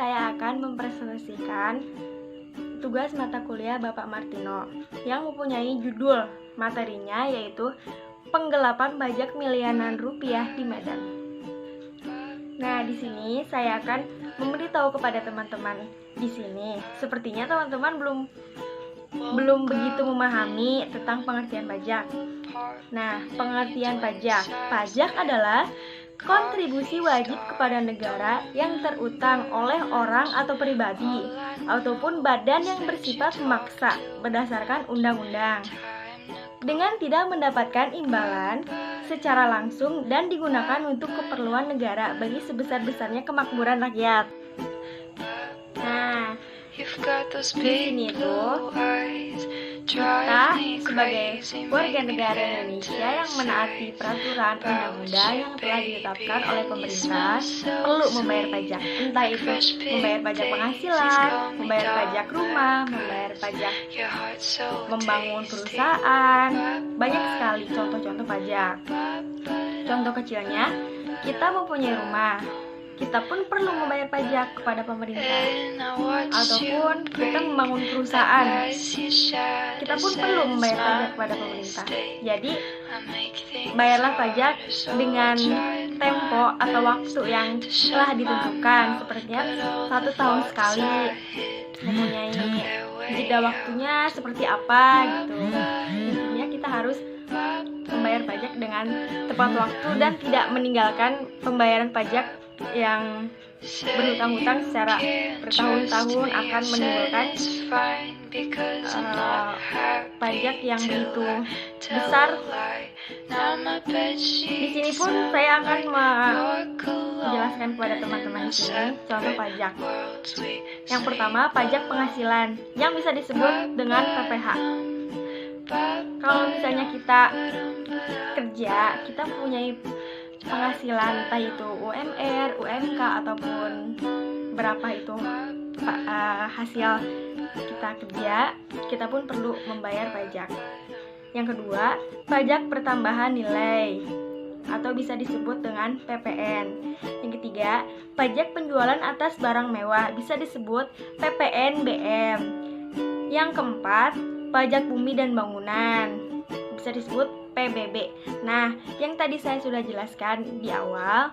saya akan mempresentasikan tugas mata kuliah Bapak Martino yang mempunyai judul materinya yaitu penggelapan pajak miliaran rupiah di Medan. Nah, di sini saya akan memberitahu kepada teman-teman di sini. Sepertinya teman-teman belum begitu memahami tentang pengertian pajak. Nah, pengertian pajak. Pajak adalah kontribusi wajib kepada negara yang terutang oleh orang atau pribadi ataupun badan yang bersifat memaksa berdasarkan undang-undang dengan tidak mendapatkan imbalan secara langsung dan digunakan untuk keperluan negara bagi sebesar-besarnya kemakmuran rakyat. Nah, di sini tuh kita sebagai warga negara Indonesia yang menaati peraturan undang-undang yang telah ditetapkan oleh pemerintah perlu membayar pajak, entah itu membayar pajak penghasilan, membayar pajak rumah, membayar pajak membangun perusahaan. Banyak sekali contoh-contoh pajak. Contoh kecilnya, kita mempunyai rumah, kita pun perlu membayar pajak kepada pemerintah. Ataupun kita membangun perusahaan, kita pun perlu membayar pajak kepada pemerintah. Jadi, bayarlah pajak dengan tempo atau waktu yang telah ditentukan, sepertinya 1 tahun sekali, mempunyai jeda waktunya seperti apa gitu. Intinya kita harus membayar pajak dengan tepat waktu dan tidak meninggalkan pembayaran pajak yang berhutang-hutang secara bertahun-tahun akan menimbulkan pajak yang begitu besar. Di sini pun saya akan menjelaskan kepada teman-teman di sini contoh pajak. Yang pertama, pajak penghasilan yang bisa disebut dengan PPh. Kalau misalnya kita kerja, kita mempunyai penghasilan entah itu UMR, UMK ataupun berapa itu hasil kita kerja, kita pun perlu membayar pajak. Yang kedua, pajak pertambahan nilai atau bisa disebut dengan PPN. Yang ketiga, pajak penjualan atas barang mewah bisa disebut PPNBM. Yang keempat, pajak bumi dan bangunan bisa disebut PBB. Nah, yang tadi saya sudah jelaskan di awal,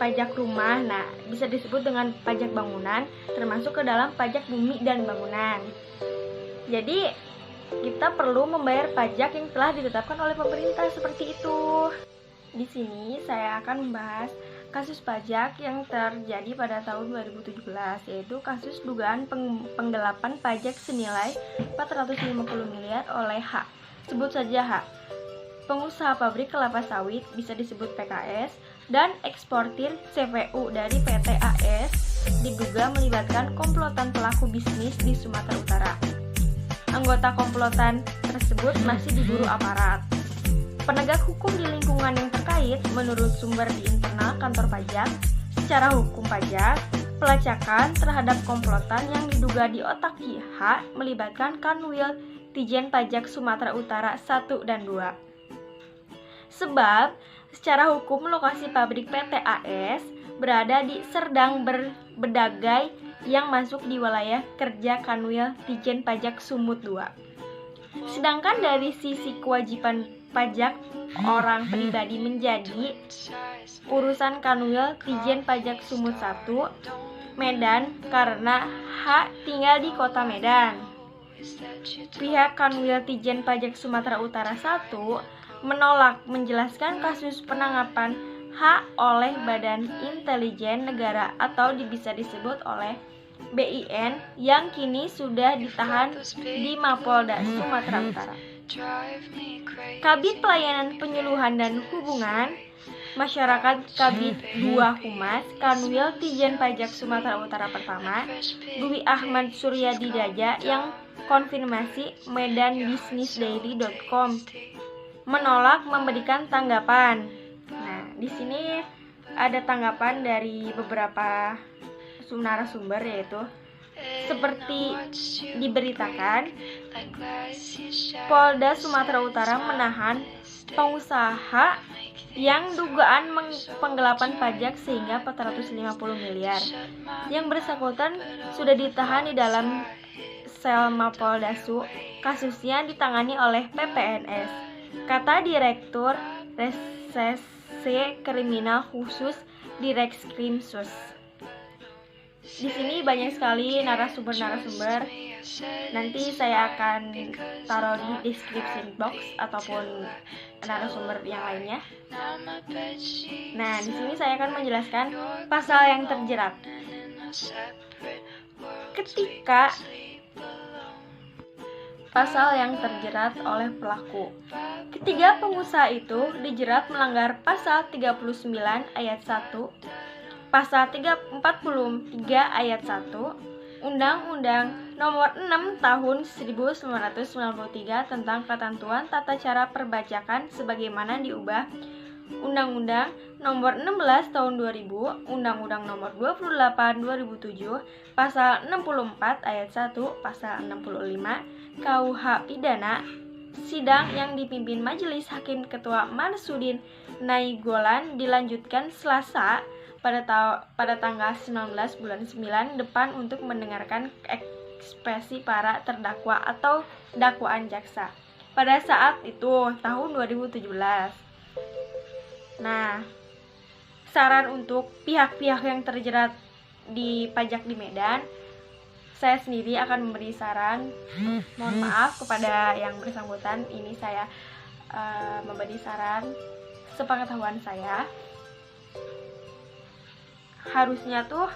pajak rumah, nah bisa disebut dengan pajak bangunan, termasuk ke dalam pajak bumi dan bangunan. Jadi, kita perlu membayar pajak yang telah ditetapkan oleh pemerintah seperti itu. Di sini saya akan membahas kasus pajak yang terjadi pada tahun 2017, yaitu kasus dugaan penggelapan pajak senilai 450 miliar oleh H. Sebut saja H. Pengusaha pabrik kelapa sawit bisa disebut PKS dan eksportir CVU dari PT AS diduga melibatkan komplotan pelaku bisnis di Sumatera Utara. Anggota komplotan tersebut masih diburu aparat. Penegak hukum di lingkungan yang terkait menurut sumber di internal kantor pajak, secara hukum pajak, pelacakan terhadap komplotan yang diduga diotaki H melibatkan Kanwil Dijen Pajak Sumatera Utara 1 dan 2. Sebab, secara hukum lokasi pabrik PT AS berada di Serdang Bedagai yang masuk di wilayah kerja Kanwil Dijen Pajak Sumut 2. Sedangkan dari sisi kewajiban pajak orang pribadi menjadi urusan Kanwil Dijen Pajak Sumut 1 Medan karena H tinggal di kota Medan. Pihak Kanwil Dijen Pajak Sumatera Utara 1 menolak menjelaskan kasus penangkapan H oleh Badan Intelijen Negara atau bisa disebut oleh BIN yang kini sudah ditahan di Mapolda Sumatera Utara. Kabid Pelayanan Penyuluhan dan Hubungan Masyarakat Kabid 2 Humas Kanwil Dijen Pajak Sumatera Utara pertama, Dwi Ahmad Suryadi Daja yang konfirmasi medanbusinessdaily.com menolak memberikan tanggapan. Nah, di sini ada tanggapan dari beberapa narasumber, yaitu seperti diberitakan, Polda Sumatera Utara menahan pengusaha yang dugaan penggelapan pajak sehingga 450 miliar. Yang bersangkutan sudah ditahan di dalam sel Mapolda Su. Kasusnya ditangani oleh PPNS, kata Direktur Reserse Kriminal Khusus Direkskrimsus. Di sini banyak sekali narasumber-narasumber. Nanti saya akan taruh di description box ataupun narasumber yang lainnya. Nah, di sini saya akan menjelaskan pasal yang terjerat. Ketika pasal yang terjerat oleh pelaku. Ketiga pengusaha itu dijerat melanggar pasal 39 ayat 1, pasal 43 ayat 1, Undang-Undang Nomor 6 Tahun 1993 tentang Ketentuan Tata Cara Perpajakan sebagaimana diubah Undang-Undang Nomor 16 Tahun 2000, Undang-Undang Nomor 28 2007, Pasal 64 ayat 1, Pasal 65 KUH Pidana. Sidang yang dipimpin Majelis Hakim Ketua Marsudin Nainggolan dilanjutkan Selasa pada tanggal 19 bulan 9 depan untuk mendengarkan ekspresi para terdakwa atau dakwaan jaksa. Pada saat itu tahun 2017. Nah, saran untuk pihak-pihak yang terjerat di pajak di Medan, saya sendiri akan memberi saran. Mohon maaf kepada yang bersangkutan, ini saya memberi saran sepengetahuan saya. Harusnya tuh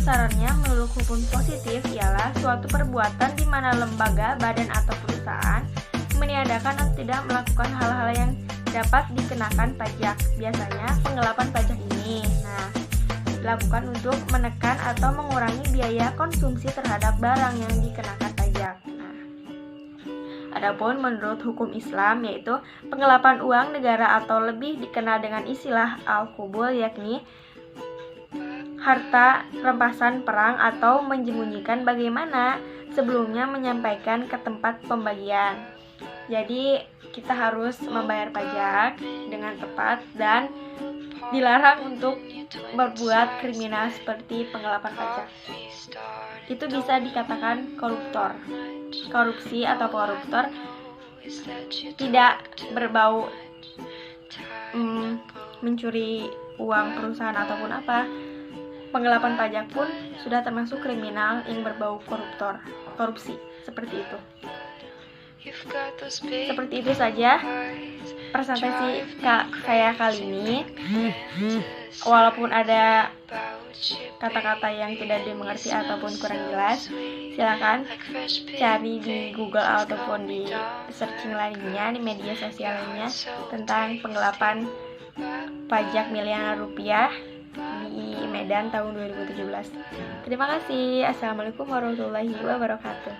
sarannya menurut hukum positif ialah suatu perbuatan di mana lembaga, badan atau perusahaan meniadakan atau tidak melakukan hal-hal yang dapat dikenakan pajak. Biasanya penggelapan pajak ini dilakukan untuk menekan atau mengurangi biaya konsumsi terhadap barang yang dikenakan pajak. Adapun menurut hukum Islam, yaitu penggelapan uang negara atau lebih dikenal dengan istilah al-qubul, yakni harta rampasan perang atau menyembunyikan bagaimana sebelumnya menyampaikan ke tempat pembagian. Jadi kita harus membayar pajak dengan tepat dan dilarang untuk berbuat kriminal seperti penggelapan pajak. Itu bisa dikatakan koruptor. Korupsi atau koruptor tidak berbau mencuri uang perusahaan ataupun apa. Penggelapan pajak pun sudah termasuk kriminal yang berbau korupsi, seperti itu. Seperti itu saja presentasi saya kali ini. Walaupun ada kata-kata yang tidak dimengerti ataupun kurang jelas, silakan cari di Google ataupun di searching lainnya, di media sosial lainnya tentang penggelapan pajak miliaran rupiah di Medan tahun 2017. Terima kasih. Assalamualaikum warahmatullahi wabarakatuh.